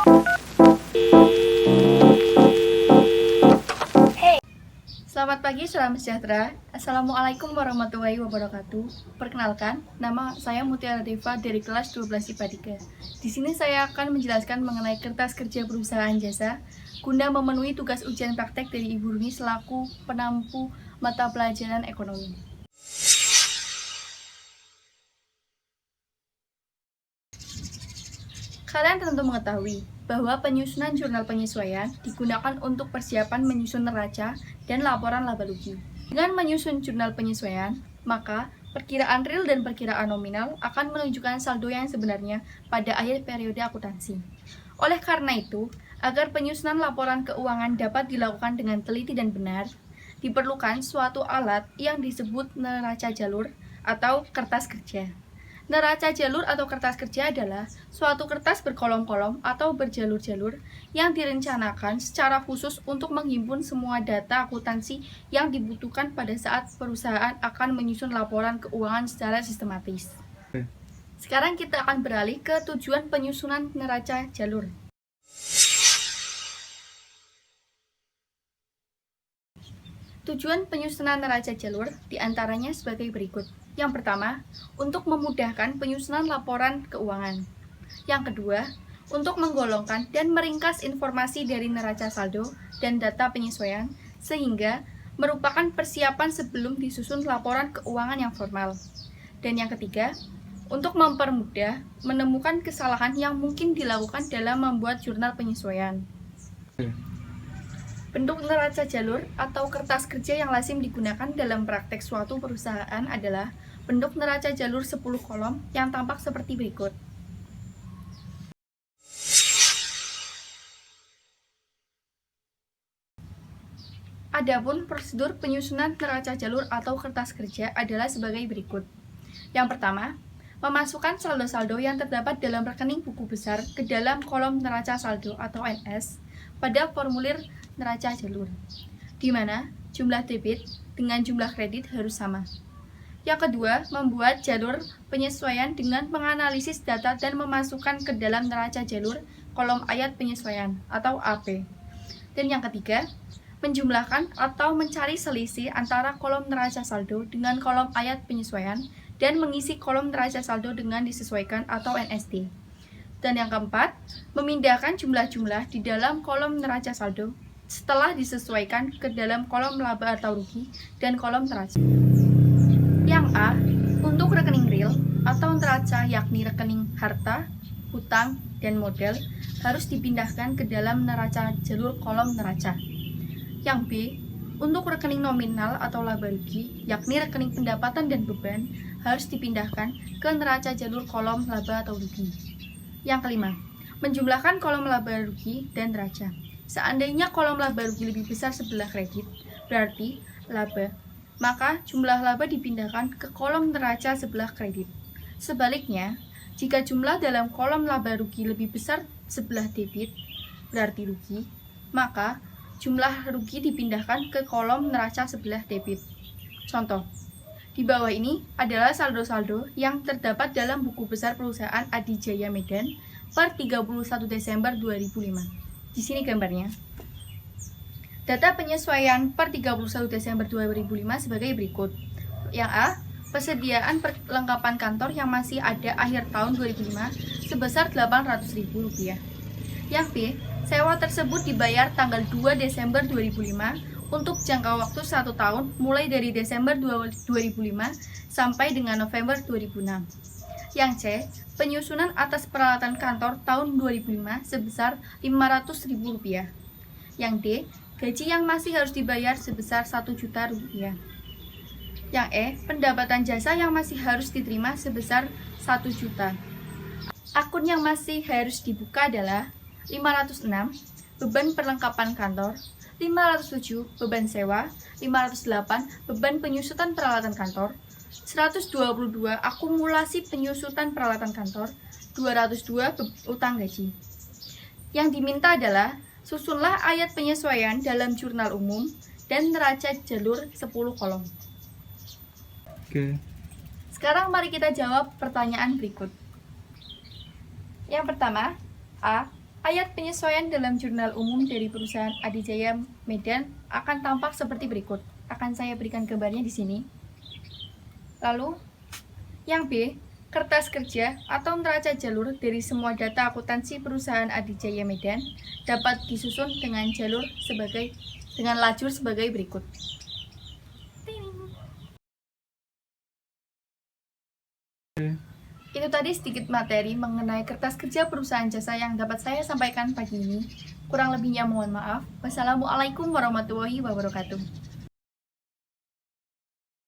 Selamat pagi, salam sejahtera. Assalamualaikum warahmatullahi wabarakatuh. Perkenalkan, nama saya Mutiara Deva dari kelas 12 IPA 3. Di sini saya akan menjelaskan mengenai kertas kerja perusahaan jasa guna memenuhi tugas ujian praktek dari Ibu Runi selaku penampu mata pelajaran ekonomi. Kalian tentu mengetahui bahwa penyusunan jurnal penyesuaian digunakan untuk persiapan menyusun neraca dan laporan laba rugi. Dengan menyusun jurnal penyesuaian, maka perkiraan real dan perkiraan nominal akan menunjukkan saldo yang sebenarnya pada akhir periode akuntansi. Oleh karena itu, agar penyusunan laporan keuangan dapat dilakukan dengan teliti dan benar, diperlukan suatu alat yang disebut neraca jalur atau kertas kerja. Neraca jalur atau kertas kerja adalah suatu kertas berkolom-kolom atau berjalur-jalur yang direncanakan secara khusus untuk menghimpun semua data akuntansi yang dibutuhkan pada saat perusahaan akan menyusun laporan keuangan secara sistematis. Sekarang kita akan beralih ke tujuan penyusunan neraca jalur. Tujuan penyusunan neraca jalur diantaranya sebagai berikut. Yang pertama, untuk memudahkan penyusunan laporan keuangan. Yang kedua, untuk menggolongkan dan meringkas informasi dari neraca saldo dan data penyesuaian, sehingga merupakan persiapan sebelum disusun laporan keuangan yang formal. Dan yang ketiga, untuk mempermudah menemukan kesalahan yang mungkin dilakukan dalam membuat jurnal penyesuaian. Bentuk neraca jalur atau kertas kerja yang lazim digunakan dalam praktek suatu perusahaan adalah bentuk neraca jalur 10 kolom yang tampak seperti berikut. Adapun prosedur penyusunan neraca jalur atau kertas kerja adalah sebagai berikut. Yang pertama, memasukkan saldo-saldo yang terdapat dalam rekening buku besar ke dalam kolom neraca saldo atau NS pada formulir neraca jalur, di mana jumlah debit dengan jumlah kredit harus sama. Yang kedua, membuat jalur penyesuaian dengan menganalisis data dan memasukkan ke dalam neraca jalur kolom ayat penyesuaian atau AP. Dan yang ketiga, menjumlahkan atau mencari selisih antara kolom neraca saldo dengan kolom ayat penyesuaian dan mengisi kolom neraca saldo dengan disesuaikan atau NSD. Dan yang keempat, memindahkan jumlah-jumlah di dalam kolom neraca saldo setelah disesuaikan ke dalam kolom laba atau rugi dan kolom neraca. Yang A, untuk rekening real atau neraca yakni rekening harta, hutang, dan modal harus dipindahkan ke dalam neraca jalur kolom neraca. Yang B, untuk rekening nominal atau laba rugi yakni rekening pendapatan dan beban harus dipindahkan ke neraca jalur kolom laba atau rugi. Yang kelima, menjumlahkan kolom laba rugi dan neraca. Seandainya kolom laba rugi lebih besar sebelah kredit, berarti laba, maka jumlah laba dipindahkan ke kolom neraca sebelah kredit. Sebaliknya, jika jumlah dalam kolom laba rugi lebih besar sebelah debit, berarti rugi, maka jumlah rugi dipindahkan ke kolom neraca sebelah debit. Contoh, di bawah ini adalah saldo-saldo yang terdapat dalam buku besar perusahaan Adijaya Medan per 31 Desember 2005. Di sini gambarnya. Data penyesuaian per 31 Desember 2005 sebagai berikut. Yang A, persediaan perlengkapan kantor yang masih ada akhir tahun 2005 sebesar Rp800.000. Yang B, sewa tersebut dibayar tanggal 2 Desember 2005 untuk jangka waktu 1 tahun mulai dari Desember 2005 sampai dengan November 2006. Yang C, penyusunan atas peralatan kantor tahun 2005 sebesar Rp500.000. Yang D, gaji yang masih harus dibayar sebesar Rp1 juta. Yang E, pendapatan jasa yang masih harus diterima sebesar 1 juta. Akun yang masih harus dibuka adalah 506, beban perlengkapan kantor, 507, beban sewa, 508, beban penyusutan peralatan kantor, 122, akumulasi penyusutan peralatan kantor, 202, utang gaji. Yang diminta adalah, susunlah ayat penyesuaian dalam jurnal umum dan neraca jalur 10 kolom. Oke. Sekarang mari kita jawab pertanyaan berikut. Yang pertama, A. Ayat penyesuaian dalam jurnal umum dari perusahaan Adijaya Medan akan tampak seperti berikut. Akan saya berikan gambarnya di sini. Lalu, yang B, kertas kerja atau neraca jalur dari semua data akuntansi perusahaan Adijaya Medan dapat disusun dengan lajur sebagai berikut. Itu tadi sedikit materi mengenai kertas kerja perusahaan jasa yang dapat saya sampaikan pagi ini. Kurang lebihnya mohon maaf. Wassalamualaikum warahmatullahi wabarakatuh.